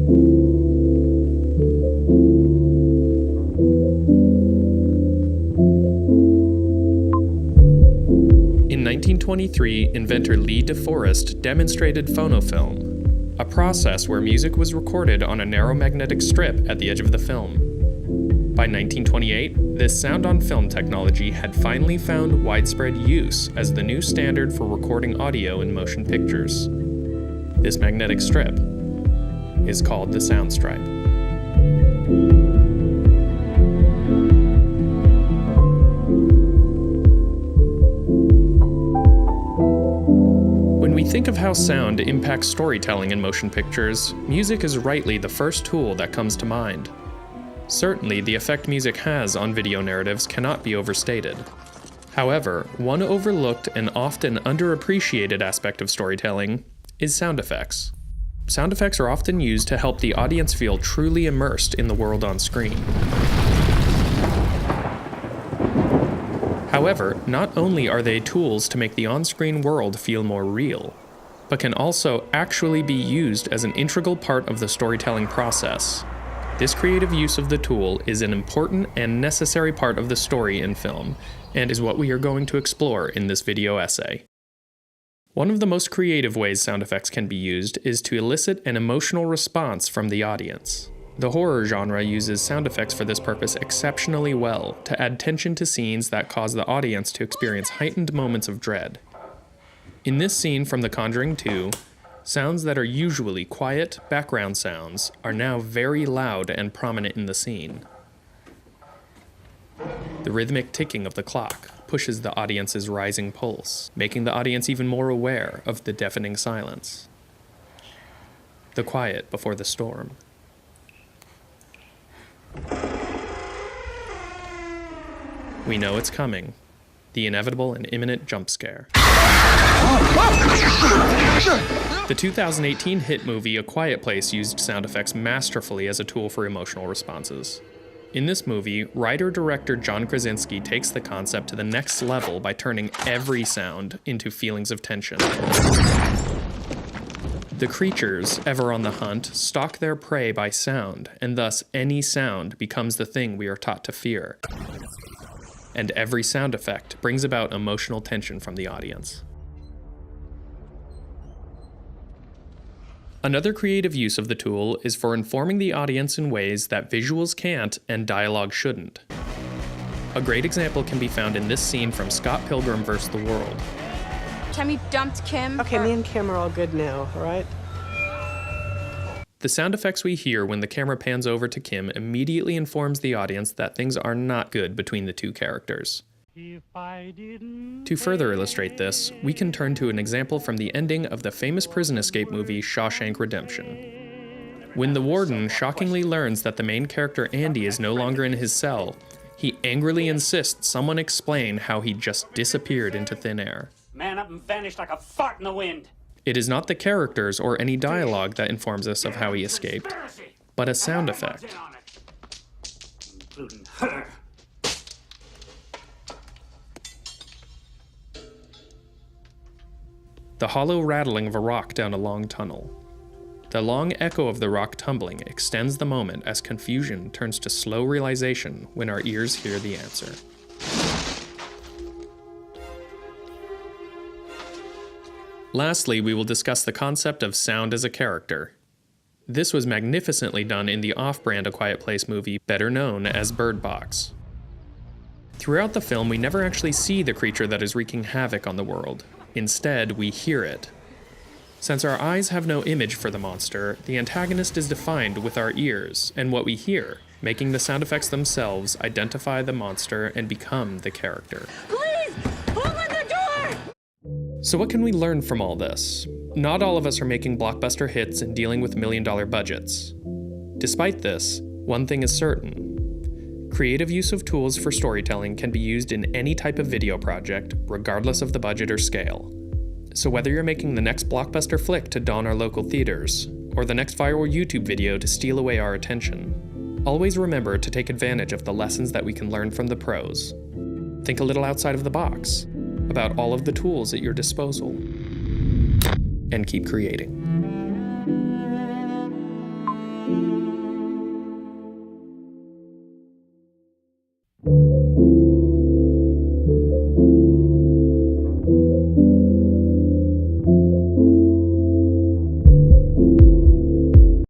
In 1923, inventor Lee DeForest demonstrated phonofilm, a process where music was recorded on a narrow magnetic strip at the edge of the film. By 1928, this sound-on-film technology had finally found widespread use as the new standard for recording audio in motion pictures. This magnetic strip is called the Soundstripe. When we think of how sound impacts storytelling in motion pictures, music is rightly the first tool that comes to mind. Certainly, the effect music has on video narratives cannot be overstated. However, one overlooked and often underappreciated aspect of storytelling is sound effects. Sound effects are often used to help the audience feel truly immersed in the world on screen. However, not only are they tools to make the on-screen world feel more real, but can also actually be used as an integral part of the storytelling process. This creative use of the tool is an important and necessary part of the story in film, and is what we are going to explore in this video essay. One of the most creative ways sound effects can be used is to elicit an emotional response from the audience. The horror genre uses sound effects for this purpose exceptionally well, to add tension to scenes that cause the audience to experience heightened moments of dread. In this scene from The Conjuring 2, sounds that are usually quiet background sounds are now very loud and prominent in the scene. The rhythmic ticking of the clock pushes the audience's rising pulse, making the audience even more aware of the deafening silence. The quiet before the storm. We know it's coming. The inevitable and imminent jump scare. The 2018 hit movie A Quiet Place used sound effects masterfully as a tool for emotional responses. In this movie, writer-director John Krasinski takes the concept to the next level by turning every sound into feelings of tension. The creatures, ever on the hunt, stalk their prey by sound, and thus any sound becomes the thing we are taught to fear. And every sound effect brings about emotional tension from the audience. Another creative use of the tool is for informing the audience in ways that visuals can't and dialogue shouldn't. A great example can be found in this scene from Scott Pilgrim vs. the World. Tammy dumped Kim. Okay, me and Kim are all good now, all right? The sound effects we hear when the camera pans over to Kim immediately informs the audience that things are not good between the two characters. To further illustrate this, we can turn to an example from the ending of the famous prison escape movie Shawshank Redemption. When the warden shockingly learns that the main character Andy is no longer in his cell, he angrily insists someone explain how he just disappeared into thin air. Man up and vanished like a fart in the wind. It is not the characters or any dialogue that informs us of how he escaped, but a sound effect. Including her. The hollow rattling of a rock down a long tunnel. The long echo of the rock tumbling extends the moment as confusion turns to slow realization when our ears hear the answer. Lastly, we will discuss the concept of sound as a character. This was magnificently done in the off-brand A Quiet Place movie, better known as Bird Box. Throughout the film, we never actually see the creature that is wreaking havoc on the world. Instead, we hear it. Since our eyes have no image for the monster, the antagonist is defined with our ears and what we hear, making the sound effects themselves identify the monster and become the character. Please, open the door! So what can we learn from all this? Not all of us are making blockbuster hits and dealing with million-dollar budgets. Despite this, one thing is certain. Creative use of tools for storytelling can be used in any type of video project, regardless of the budget or scale. So whether you're making the next blockbuster flick to dawn our local theaters, or the next viral YouTube video to steal away our attention, always remember to take advantage of the lessons that we can learn from the pros. Think a little outside of the box, about all of the tools at your disposal, and keep creating.